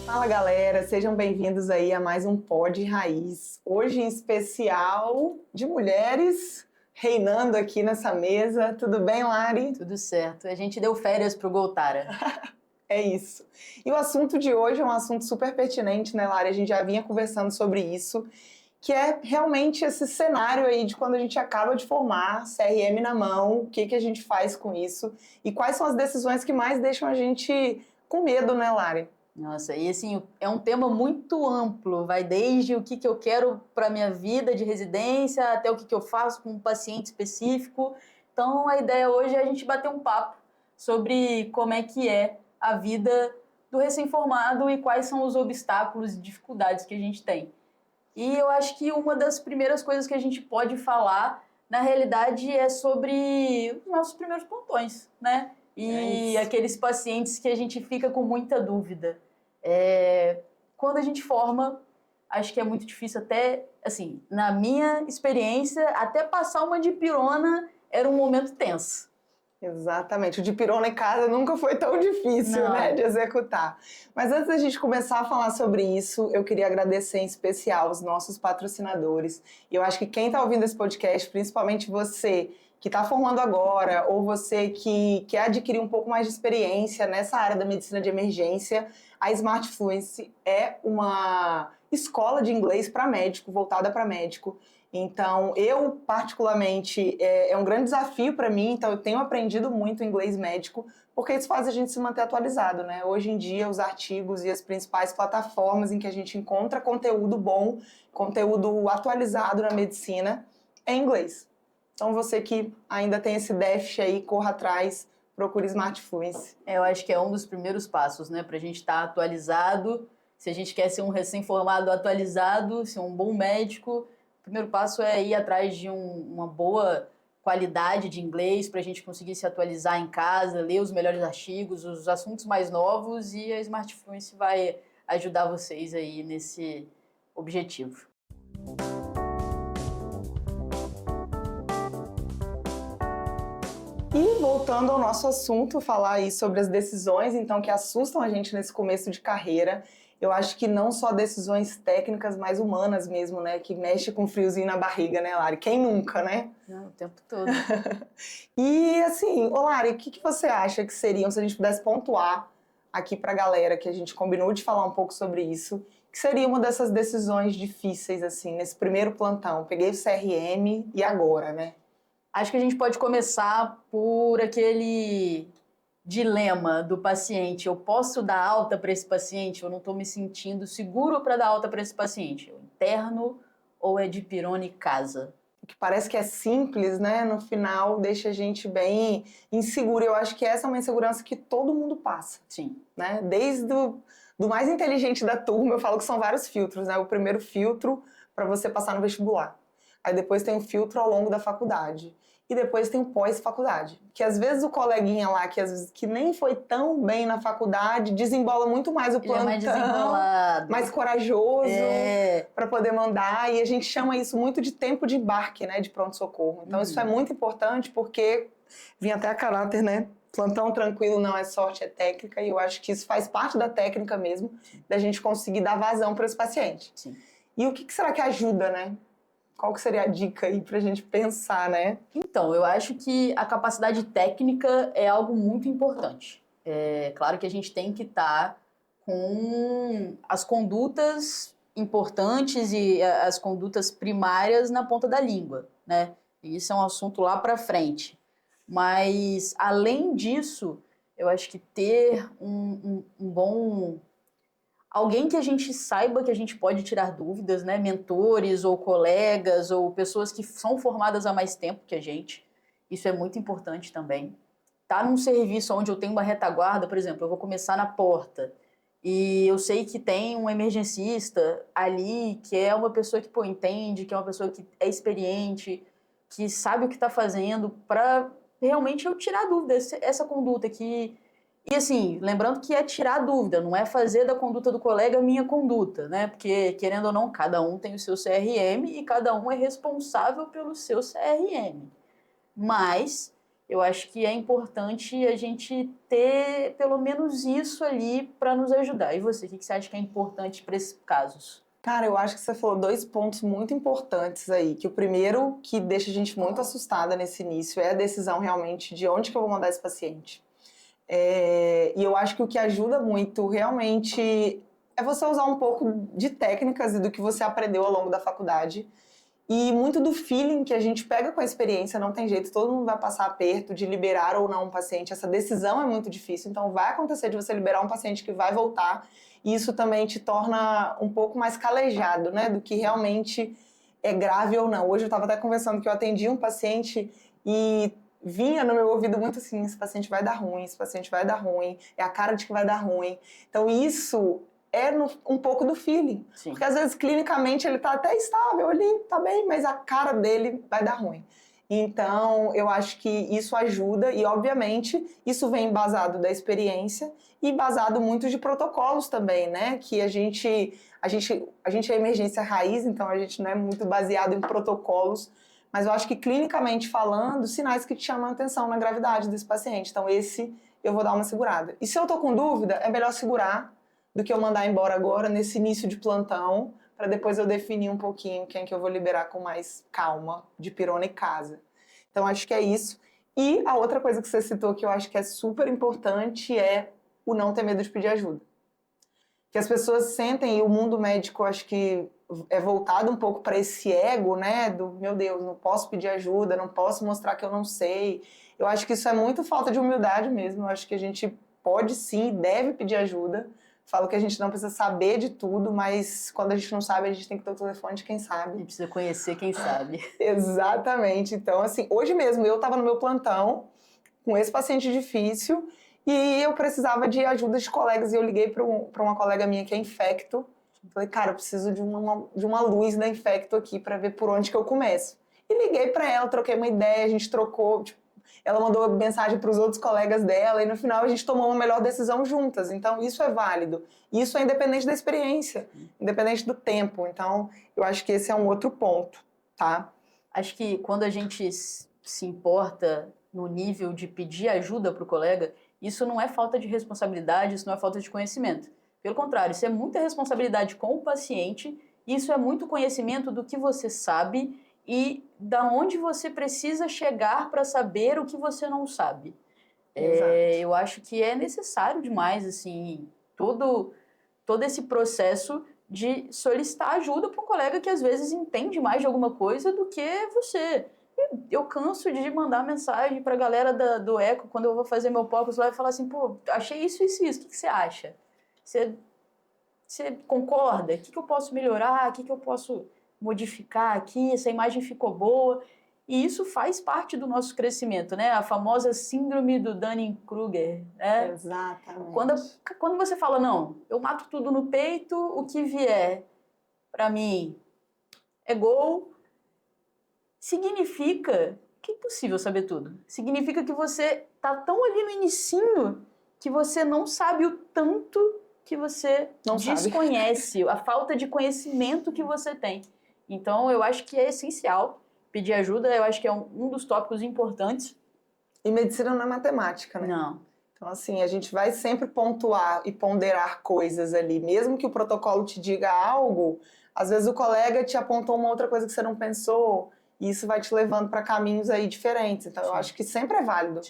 Fala galera, sejam bem-vindos aí a mais um Pod Raiz. Hoje em especial de mulheres reinando aqui nessa mesa. Tudo bem, Lari? Tudo certo. A gente deu férias pro Goltara. É isso. E o assunto de hoje é um assunto super pertinente, né, Lari? A gente já vinha conversando sobre isso, que é realmente esse cenário aí de quando a gente acaba de formar, CRM na mão, o que a gente faz com isso e quais são as decisões que mais deixam a gente com medo, né, Lari? Nossa, e assim, é um tema muito amplo, vai desde o que eu quero para minha vida de residência, até o que eu faço com um paciente específico. Então, a ideia hoje é a gente bater um papo sobre como é que é a vida do recém-formado e quais são os obstáculos e dificuldades que a gente tem. E eu acho que uma das primeiras coisas que a gente pode falar, na realidade, é sobre os nossos primeiros plantões, né? E aqueles pacientes que a gente fica com muita dúvida. Quando a gente forma, acho que é muito difícil até, assim, na minha experiência, até passar uma dipirona era um momento tenso. Exatamente. O dipirona em casa nunca foi tão difícil, né, de executar. Mas antes da gente começar a falar sobre isso, eu queria agradecer em especial os nossos patrocinadores. E eu acho que quem está ouvindo esse podcast, principalmente você que está formando agora, ou você que quer adquirir um pouco mais de experiência nessa área da medicina de emergência, a Smart Fluency é uma escola de inglês para médico, voltada para médico. Então, eu, particularmente, é um grande desafio para mim, então eu tenho aprendido muito inglês médico, porque isso faz a gente se manter atualizado, né? Hoje em dia, os artigos e as principais plataformas em que a gente encontra conteúdo bom, conteúdo atualizado na medicina, é em inglês. Então, você que ainda tem esse déficit aí, corra atrás, procure Smart Fluency. Eu acho que é um dos primeiros passos, né? Para a gente estar atualizado. Se a gente quer ser um recém-formado atualizado, ser um bom médico, o primeiro passo é ir atrás de uma boa qualidade de inglês para a gente conseguir se atualizar em casa, ler os melhores artigos, os assuntos mais novos, e a Smart Fluency vai ajudar vocês aí nesse objetivo. E voltando ao nosso assunto, falar aí sobre as decisões, então, que assustam a gente nesse começo de carreira. Eu acho que não só decisões técnicas, mas humanas mesmo, né? Que mexe com um friozinho na barriga, né, Lari? Quem nunca, né? Não, o tempo todo. E assim, ô Lari, o que você acha que seriam, se a gente pudesse pontuar aqui pra galera, que a gente combinou de falar um pouco sobre isso, que seria uma dessas decisões difíceis, assim, nesse primeiro plantão? Peguei o CRM e agora, né? Acho que a gente pode começar por aquele dilema do paciente. Eu posso dar alta para esse paciente? Eu não estou me sentindo seguro para dar alta para esse paciente. Eu interno ou é dipirona e casa? Que parece que é simples, né? No final deixa a gente bem inseguro. Eu acho que essa é uma insegurança que todo mundo passa. Sim. Né? Desde do mais inteligente da turma, eu falo que são vários filtros, né? O primeiro filtro para você passar no vestibular. Aí depois tem o filtro ao longo da faculdade. E depois tem o pós-faculdade. Que às vezes o coleguinha lá, que nem foi tão bem na faculdade, desembola muito mais o plantão. Ele é mais desembolado. Mais corajoso para poder mandar. E a gente chama isso muito de tempo de embarque, né? De pronto-socorro. Então isso é muito importante porque vem até a caráter, né? Plantão tranquilo não é sorte, é técnica. E eu acho que isso faz parte da técnica mesmo, da gente conseguir dar vazão para esse paciente. Sim. E o que será que ajuda, né? Qual que seria a dica aí pra gente pensar, né? Então, eu acho que a capacidade técnica é algo muito importante. É claro que a gente tem que estar com as condutas importantes e as condutas primárias na ponta da língua, né? E isso é um assunto lá pra frente. Mas, além disso, eu acho que ter um bom... Alguém que a gente saiba que a gente pode tirar dúvidas, né? Mentores ou colegas ou pessoas que são formadas há mais tempo que a gente. Isso é muito importante também. Tá num serviço onde eu tenho uma retaguarda, por exemplo, eu vou começar na porta e eu sei que tem um emergencista ali que é uma pessoa que entende, que é uma pessoa que é experiente, que sabe o que está fazendo para realmente eu tirar dúvida, essa conduta que... E assim, lembrando que é tirar dúvida, não é fazer da conduta do colega a minha conduta, né? Porque, querendo ou não, cada um tem o seu CRM e cada um é responsável pelo seu CRM. Mas eu acho que é importante a gente ter pelo menos isso ali para nos ajudar. E você, o que você acha que é importante para esses casos? Cara, eu acho que você falou dois pontos muito importantes aí. Que o primeiro, que deixa a gente muito assustada nesse início, é a decisão realmente de onde que eu vou mandar esse paciente. E eu acho que o que ajuda muito realmente é você usar um pouco de técnicas e do que você aprendeu ao longo da faculdade. E muito do feeling que a gente pega com a experiência, não tem jeito, todo mundo vai passar aperto de liberar ou não um paciente. Essa decisão é muito difícil, então vai acontecer de você liberar um paciente que vai voltar, e isso também te torna um pouco mais calejado, né, do que realmente é grave ou não. Hoje eu estava até conversando que eu atendi um paciente e vinha no meu ouvido muito assim, esse paciente vai dar ruim, esse paciente vai dar ruim, é a cara de que vai dar ruim. Então isso um pouco do feeling. Sim. Porque às vezes clinicamente ele tá até estável ali, tá bem, mas a cara dele vai dar ruim. Então eu acho que isso ajuda e obviamente isso vem embasado da experiência e embasado muito de protocolos também, né? Que a gente é emergência raiz, então a gente não é muito baseado em protocolos, mas eu acho que clinicamente falando, sinais que te chamam a atenção na gravidade desse paciente. Então esse eu vou dar uma segurada. E se eu tô com dúvida, é melhor segurar do que eu mandar embora agora, nesse início de plantão, para depois eu definir um pouquinho quem que eu vou liberar com mais calma, de pirona e casa. Então, acho que é isso. E a outra coisa que você citou, que eu acho que é super importante, é o não ter medo de pedir ajuda. Que as pessoas sentem, e o mundo médico, acho que é voltado um pouco para esse ego, né, do, meu Deus, não posso pedir ajuda, não posso mostrar que eu não sei. Eu acho que isso é muito falta de humildade mesmo. Eu acho que a gente pode sim, deve pedir ajuda. Falo que a gente não precisa saber de tudo, mas quando a gente não sabe, a gente tem que ter o telefone de quem sabe. A gente precisa conhecer quem sabe. Exatamente. Então, assim, hoje mesmo eu estava no meu plantão com esse paciente difícil e eu precisava de ajuda de colegas e eu liguei para uma colega minha que é infecto. Falei, cara, eu preciso de uma luz da infecto aqui para ver por onde que eu começo. E liguei para ela, troquei uma ideia, a gente trocou, ela mandou mensagem para os outros colegas dela e no final a gente tomou uma melhor decisão juntas. Então isso é válido. Isso é independente da experiência, independente do tempo. Então eu acho que esse é um outro ponto, tá? Acho que quando a gente se importa no nível de pedir ajuda para o colega, isso não é falta de responsabilidade, isso não é falta de conhecimento. Pelo contrário, isso é muita responsabilidade com o paciente, isso é muito conhecimento do que você sabe e da onde você precisa chegar para saber o que você não sabe. Eu acho que é necessário demais, assim, todo esse processo de solicitar ajuda para um colega que às vezes entende mais de alguma coisa do que você. Eu canso de mandar mensagem para a galera do Eco quando eu vou fazer meu POCUS lá e falar assim, pô, achei isso e isso, o que você acha? Você concorda? O que eu posso melhorar? O que eu posso modificar aqui? Essa imagem ficou boa. E isso faz parte do nosso crescimento, né? A famosa síndrome do Dunning-Kruger, né? Exatamente. Quando você fala, não, eu mato tudo no peito, o que vier para mim é gol, significa que é impossível saber tudo. Significa que você tá tão ali no inicinho que você não sabe o tanto que você não desconhece, a falta de conhecimento que você tem. Então, eu acho que é essencial pedir ajuda, eu acho que é um dos tópicos importantes. E medicina não é matemática, né? Não. Então, assim, a gente vai sempre pontuar e ponderar coisas ali. Mesmo que o protocolo te diga algo, às vezes o colega te apontou uma outra coisa que você não pensou, e isso vai te levando para caminhos aí diferentes. Então, eu acho que sempre é válido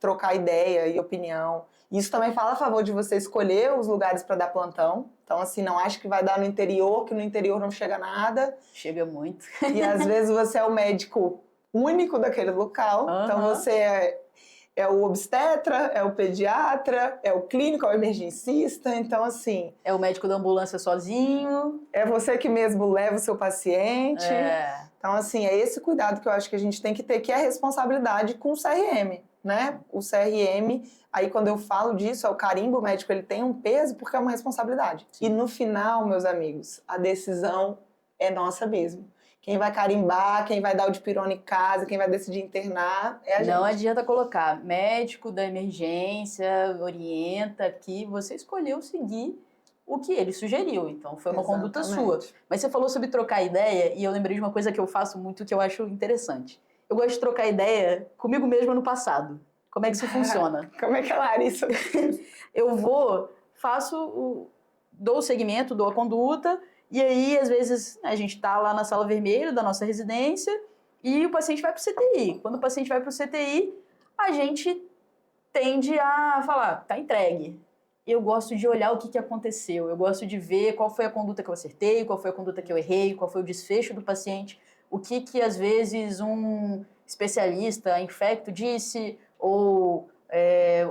trocar ideia e opinião. Isso também fala a favor de você escolher os lugares para dar plantão. Então, assim, não acho que vai dar no interior, que no interior não chega nada. Chega muito. E às vezes você é o médico único daquele local. Então, você é o obstetra, é o pediatra, é o clínico, é o emergencista. Então, assim... É o médico da ambulância sozinho. É você que mesmo leva o seu paciente. Então, assim, é esse cuidado que eu acho que a gente tem que ter, que é a responsabilidade com o CRM, né? O CRM, aí quando eu falo disso, é o carimbo médico, ele tem um peso porque é uma responsabilidade. Sim. E no final, meus amigos, a decisão é nossa mesmo. Quem vai carimbar, quem vai dar o dipirona em casa, quem vai decidir internar, é a gente. Não adianta colocar médico da emergência, orienta que você escolheu seguir o que ele sugeriu. Então, foi uma conduta sua. Mas você falou sobre trocar ideia e eu lembrei de uma coisa que eu faço muito que eu acho interessante. eu gosto de trocar ideia comigo mesma no passado. Como é que isso funciona? Como é que é, Larissa? Eu dou o segmento, dou a conduta, e aí, às vezes, a gente está lá na sala vermelha da nossa residência e o paciente vai para o CTI. Quando o paciente vai para o CTI, a gente tende a falar, tá entregue. Eu gosto de olhar o que aconteceu, eu gosto de ver qual foi a conduta que eu acertei, qual foi a conduta que eu errei, qual foi o desfecho do paciente, o que às vezes um especialista, infecto disse, ou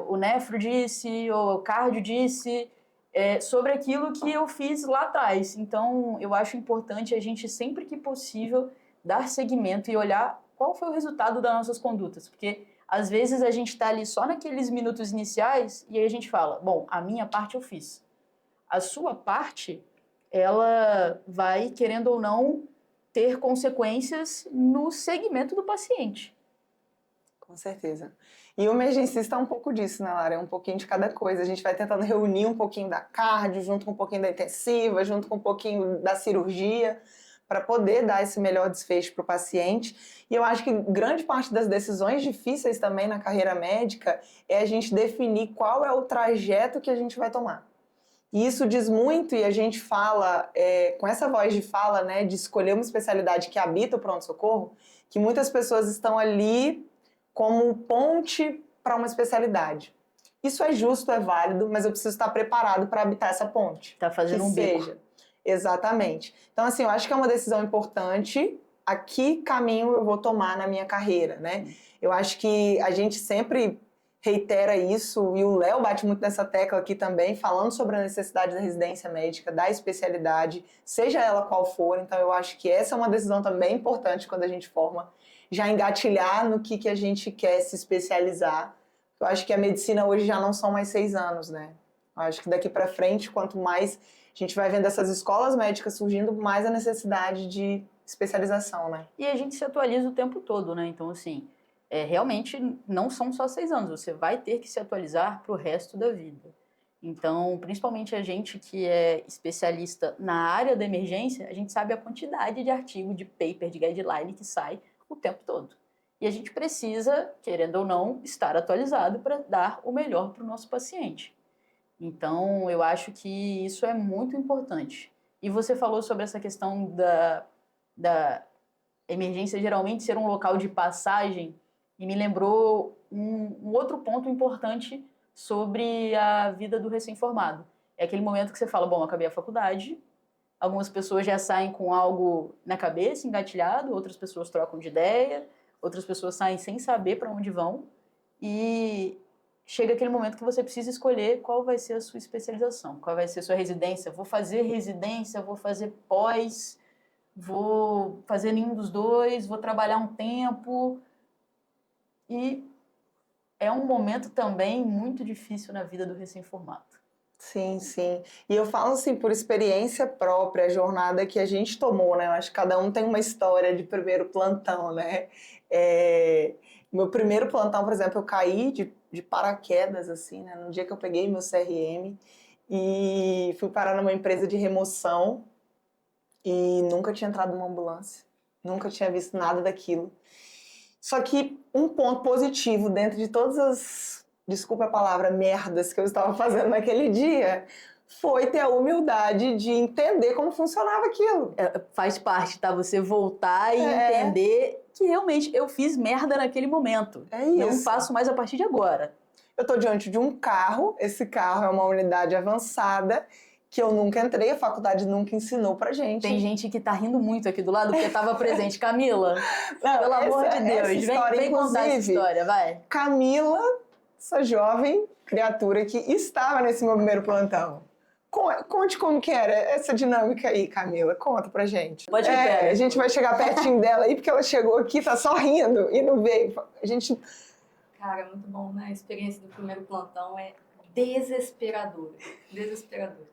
o nefro disse, ou o cardio disse, sobre aquilo que eu fiz lá atrás. Então, eu acho importante a gente, sempre que possível, dar seguimento e olhar qual foi o resultado das nossas condutas, porque às vezes a gente está ali só naqueles minutos iniciais e aí a gente fala, bom, a minha parte eu fiz. A sua parte, ela vai, querendo ou não, ter consequências no segmento do paciente. Com certeza. E o emergencista é um pouco disso, né, Lara? É um pouquinho de cada coisa. A gente vai tentando reunir um pouquinho da cardio, junto com um pouquinho da intensiva, junto com um pouquinho da cirurgia, para poder dar esse melhor desfecho para o paciente. E eu acho que grande parte das decisões difíceis também na carreira médica é a gente definir qual é o trajeto que a gente vai tomar. E isso diz muito, e a gente fala, com essa voz de fala, né, de escolher uma especialidade que habita o pronto-socorro, que muitas pessoas estão ali como ponte para uma especialidade. Isso é justo, é válido, mas eu preciso estar preparado para habitar essa ponte. Tá fazendo um bico. Exatamente. Então, assim, eu acho que é uma decisão importante. A que caminho eu vou tomar na minha carreira, né? Eu acho que a gente sempre reitera isso, e o Léo bate muito nessa tecla aqui também, falando sobre a necessidade da residência médica, da especialidade, seja ela qual for. Então, eu acho que essa é uma decisão também importante quando a gente forma, já engatilhar no que a gente quer se especializar. Eu acho que a medicina hoje já não são mais 6 anos, né? Eu acho que daqui para frente, quanto mais a gente vai vendo essas escolas médicas surgindo, mais a necessidade de especialização, né? E a gente se atualiza o tempo todo, né? Então, assim, realmente não são só 6 anos, você vai ter que se atualizar para o resto da vida. Então, principalmente a gente que é especialista na área da emergência, a gente sabe a quantidade de artigo, de paper, de guideline que sai o tempo todo. E a gente precisa, querendo ou não, estar atualizado para dar o melhor para o nosso paciente. Então, eu acho que isso é muito importante. E você falou sobre essa questão da emergência geralmente ser um local de passagem, e me lembrou um outro ponto importante sobre a vida do recém-formado. É aquele momento que você fala, bom, acabei a faculdade, algumas pessoas já saem com algo na cabeça, engatilhado, outras pessoas trocam de ideia, outras pessoas saem sem saber para onde vão, e chega aquele momento que você precisa escolher qual vai ser a sua especialização, qual vai ser a sua residência. Vou fazer residência, vou fazer pós, vou fazer nenhum dos dois, vou trabalhar um tempo. E é um momento também muito difícil na vida do recém-formado. Sim, sim. E eu falo assim por experiência própria, a jornada que a gente tomou, né? Eu acho que cada um tem uma história de primeiro plantão, né? Meu primeiro plantão, por exemplo, eu caí de paraquedas, assim, né? No dia que eu peguei meu CRM e fui parar numa empresa de remoção e nunca tinha entrado numa ambulância, nunca tinha visto nada daquilo. Só que um ponto positivo dentro de todas as, desculpa a palavra, merdas que eu estava fazendo naquele dia, foi ter a humildade de entender como funcionava aquilo. Faz parte, tá? Você voltar e entender que realmente eu fiz merda naquele momento. É isso. Não faço mais a partir de agora. Eu estou diante de um carro, esse carro é uma unidade avançada, que eu nunca entrei, a faculdade nunca ensinou pra gente. Tem gente que tá rindo muito aqui do lado porque estava presente. Camila, não, pelo amor de Deus, vem contar essa história, vai. Camila, essa jovem criatura que estava nesse meu primeiro plantão. Conte como que era essa dinâmica aí, Camila. Conta pra gente. Pode ir, a gente vai chegar pertinho dela aí, porque ela chegou aqui, tá só rindo e não veio. A gente... Cara, muito bom, né? A experiência do primeiro plantão é desesperadora. Desesperadora.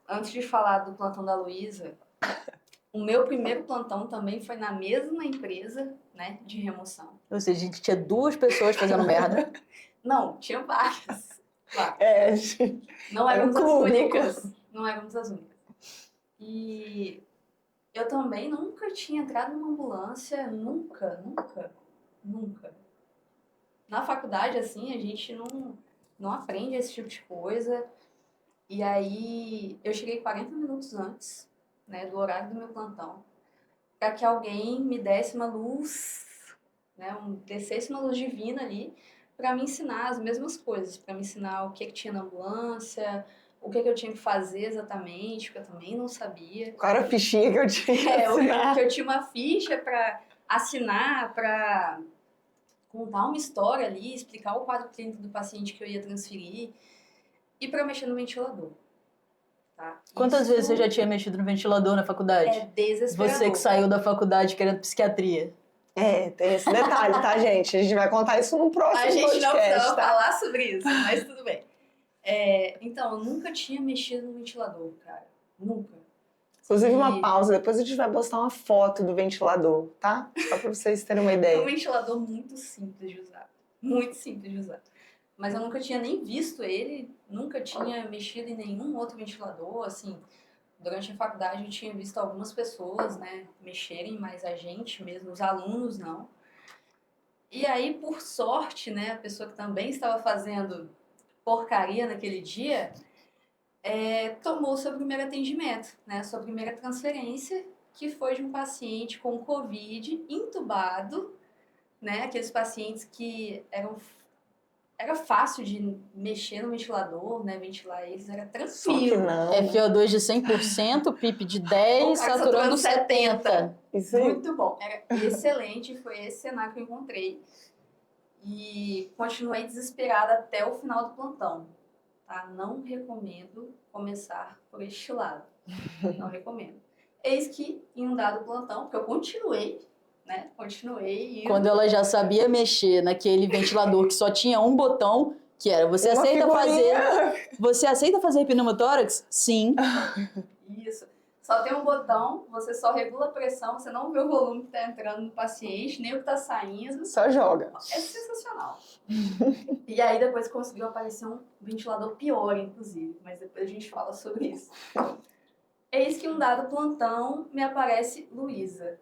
Antes de falar do plantão da Luísa, o meu primeiro plantão também foi na mesma empresa, né, de remoção. Ou seja, a gente tinha 2 pessoas fazendo merda. Não, tinha várias. Claro. Não éramos as únicas. Não éramos as únicas. E eu também nunca tinha entrado numa ambulância, nunca. Na faculdade, assim, a gente não aprende esse tipo de coisa. E aí, eu cheguei 40 minutos antes, né, do horário do meu plantão, para que alguém me desse uma luz, né, descesse uma luz divina ali, para me ensinar as mesmas coisas, para me ensinar o que tinha na ambulância, o que eu tinha que fazer exatamente, porque eu também não sabia. Qual era a fichinha que eu tinha que assinar? Que eu tinha uma ficha para assinar, para contar uma história ali, explicar o quadro clínico do paciente que eu ia transferir e para mexer no ventilador. Tá? Quantas vezes você já tinha mexido no ventilador na faculdade? É desesperador. Você que saiu da faculdade querendo psiquiatria. Tem esse detalhe, tá, gente? A gente vai contar isso no próximo podcast. A gente não precisava tá? falar sobre isso, mas tudo bem. Então, eu nunca tinha mexido no ventilador, cara. Nunca. Inclusive, uma pausa. Depois a gente vai postar uma foto do ventilador, tá? Só pra vocês terem uma ideia. É um ventilador muito simples de usar. Muito simples de usar. Mas eu nunca tinha nem visto ele, nunca tinha mexido em nenhum outro ventilador, assim. Durante a faculdade eu tinha visto algumas pessoas, né, mexerem, mas a gente mesmo, os alunos não. E aí, por sorte, né, a pessoa que também estava fazendo porcaria naquele dia, tomou seu primeiro atendimento, né, sua primeira transferência, que foi de um paciente com Covid, entubado, né, aqueles pacientes que era fácil de mexer no ventilador, né? Ventilar eles era tranquilo. Só que não. FO2 de 100%, PIP de 10, saturando 70. Isso aí. Muito bom. Era excelente. Foi esse cenário que eu encontrei. E continuei desesperada até o final do plantão. Tá? Não recomendo começar por este lado. Não recomendo. Eis que, em um dado plantão, porque eu continuei, né? Continuei. Quando ela já sabia mexer naquele ventilador que só tinha um botão, que era você aceita fazer pneumotórax? Sim. Isso. Só tem um botão, você só regula a pressão, você não vê o volume que está entrando no paciente, nem o que está saindo. Só joga. É sensacional. E aí depois conseguiu aparecer um ventilador pior, inclusive, mas depois a gente fala sobre isso. Eis que um dado plantão me aparece Luísa.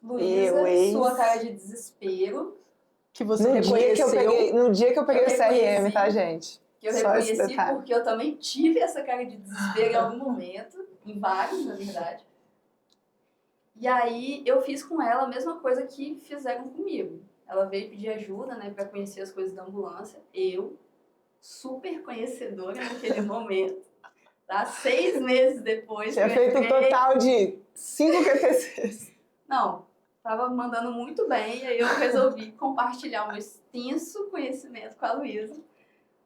Luísa, sua cara de desespero. Que você reconheceu. No dia que eu peguei o CRM, tá, gente? Que eu reconheci porque eu também tive essa cara de desespero em algum momento. Em vários, na verdade. E aí eu fiz com ela a mesma coisa que fizeram comigo. Ela veio pedir ajuda, né, para conhecer as coisas da ambulância. Eu, super conhecedora naquele momento, tá? 6 meses depois. Tinha feito um total de 5 QTCs. Não, tava mandando muito bem, e aí eu resolvi compartilhar o meu extenso conhecimento com a Luísa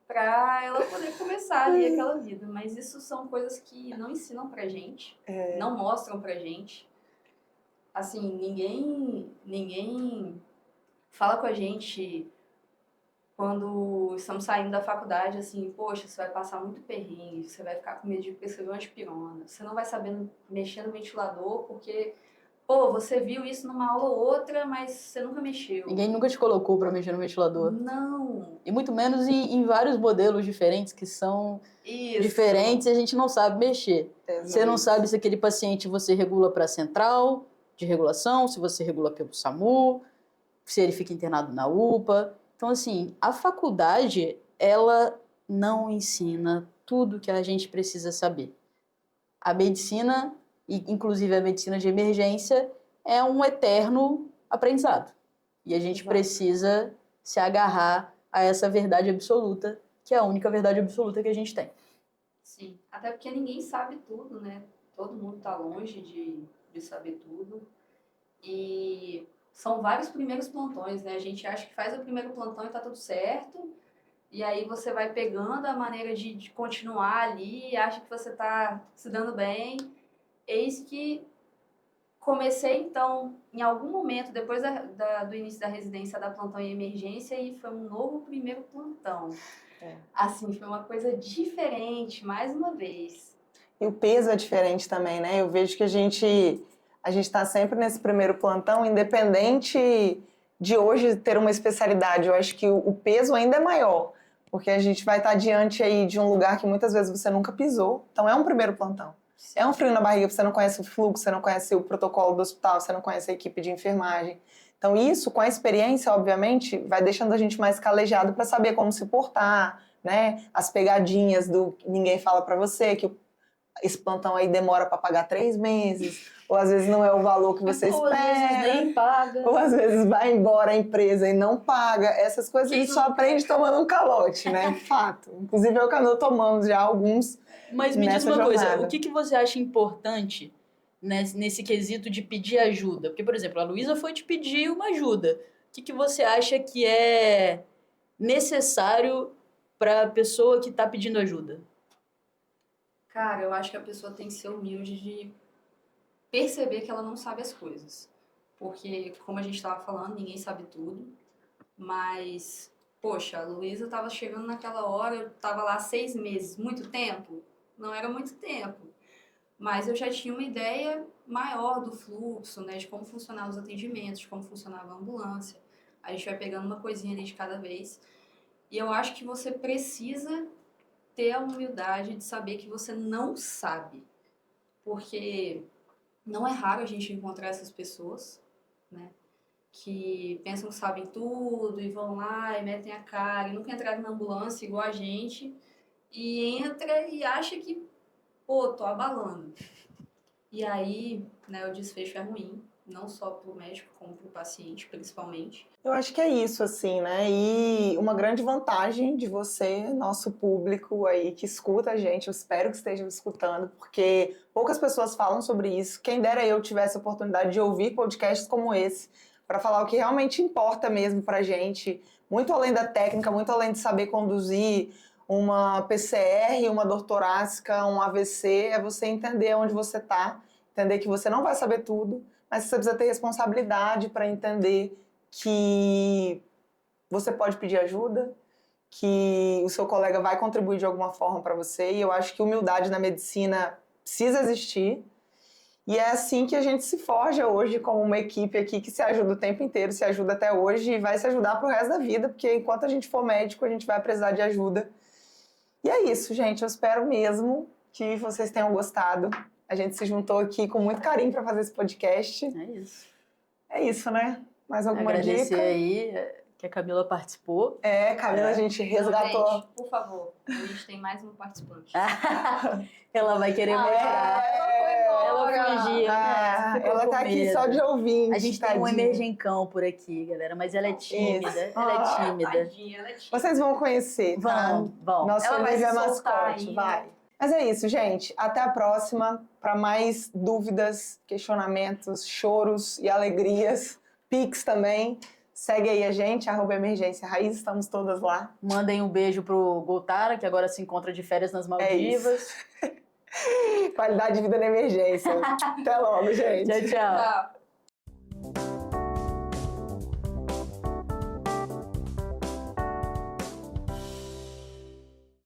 para ela poder começar ali aquela vida. Mas isso são coisas que não ensinam pra gente, não mostram pra gente. Assim, ninguém fala com a gente quando estamos saindo da faculdade, assim, poxa, você vai passar muito perrengue, você vai ficar com medo de prescrever uma dipirona, você não vai saber mexer no ventilador porque, pô, você viu isso numa aula ou outra, mas você nunca mexeu. Ninguém nunca te colocou para mexer no ventilador. Não. E muito menos em vários modelos diferentes que são diferentes e a gente não sabe mexer. Você não sabe se aquele paciente você regula para a central de regulação, se você regula pelo SAMU, se ele fica internado na UPA. Então, assim, a faculdade, ela não ensina tudo que a gente precisa saber. A medicina, e inclusive a medicina de emergência, é um eterno aprendizado. E a gente precisa se agarrar a essa verdade absoluta, que é a única verdade absoluta que a gente tem. Sim, até porque ninguém sabe tudo, né? Todo mundo está longe de saber tudo. E são vários primeiros plantões, né? A gente acha que faz o primeiro plantão e tá tudo certo. E aí você vai pegando a maneira de continuar ali, acha que você tá se dando bem. Eis que comecei, então, em algum momento, depois do início da residência, da plantão em emergência, e foi um novo primeiro plantão. Assim, foi uma coisa diferente, mais uma vez. E o peso é diferente também, né? Eu vejo que a gente está sempre nesse primeiro plantão, independente de hoje ter uma especialidade. Eu acho que o peso ainda é maior, porque a gente vai estar diante aí de um lugar que muitas vezes você nunca pisou. Então é um primeiro plantão. É um frio na barriga, porque você não conhece o fluxo, você não conhece o protocolo do hospital, você não conhece a equipe de enfermagem. Então isso, com a experiência, obviamente, vai deixando a gente mais calejado para saber como se portar, né? As pegadinhas do ninguém fala para você, que esse plantão aí demora para pagar 3 meses, ou às vezes não é o valor que você Ou às vezes espera, nem paga. ou às vezes vai embora a empresa e não paga. Essas coisas a gente só aprende tomando um calote, né? Fato. Inclusive eu e o Canu tomamos já alguns. Mas me diz Nessa uma coisa, jornada. o que você acha importante nesse quesito de pedir ajuda? Porque, por exemplo, a Luísa foi te pedir uma ajuda. O que você acha que é necessário para a pessoa que está pedindo ajuda? Cara, eu acho que a pessoa tem que ser humilde de perceber que ela não sabe as coisas. Porque, como a gente estava falando, ninguém sabe tudo. Mas, poxa, a Luísa estava chegando naquela hora, eu estava lá 6 meses. Muito tempo? Não era muito tempo. Mas eu já tinha uma ideia maior do fluxo, né? De como funcionavam os atendimentos, de como funcionava a ambulância. A gente vai pegando uma coisinha ali de cada vez. E eu acho que você precisa ter a humildade de saber que você não sabe. Porque não é raro a gente encontrar essas pessoas, né? Que pensam que sabem tudo e vão lá e metem a cara e nunca entraram na ambulância igual a gente e entra e acha que, pô, tô abalando. E aí, né, o desfecho é ruim, não só pro médico como pro paciente, principalmente. Eu acho que é isso, assim, né? E uma grande vantagem de você, nosso público aí que escuta a gente, eu espero que estejam escutando, porque poucas pessoas falam sobre isso. Quem dera eu tivesse a oportunidade de ouvir podcasts como esse, para falar o que realmente importa mesmo pra gente, muito além da técnica, muito além de saber conduzir uma PCR, uma dor torácica, um AVC, é você entender onde você tá, entender que você não vai saber tudo, mas você precisa ter responsabilidade para entender que você pode pedir ajuda, que o seu colega vai contribuir de alguma forma para você, e eu acho que humildade na medicina precisa existir, e é assim que a gente se forja hoje como uma equipe aqui que se ajuda o tempo inteiro, se ajuda até hoje e vai se ajudar pro resto da vida, porque enquanto a gente for médico, a gente vai precisar de ajuda. E é isso, gente, eu espero mesmo que vocês tenham gostado. A gente se juntou aqui com muito carinho para fazer esse podcast. É isso. É isso, né? Mais alguma Agradecer dica? aí que a Camila participou. Camila, a gente resgatou. Então, gente, por favor, a gente tem mais um participante. Ela vai querer mostrar. Ela fugiu, né? Ficou Ela com tá aqui medo. só de ouvinte. A gente tem um emergencão por aqui, galera, mas ela é tímida. Isso. Ela é tímida. Tadinha, ela é tímida. Vocês vão conhecer, tá? Vão. Nosso Ela vai Olivia se soltar mascote, ainda. vai. Mas é isso, gente. Até a próxima para mais dúvidas, questionamentos, choros e alegrias. Pix também. Segue aí a gente, @emergência raiz, estamos todas lá. Mandem um beijo pro Goltara, que agora se encontra de férias nas Maldivas. Qualidade de vida na emergência. Até logo, gente. Tchau, tchau. Tchau.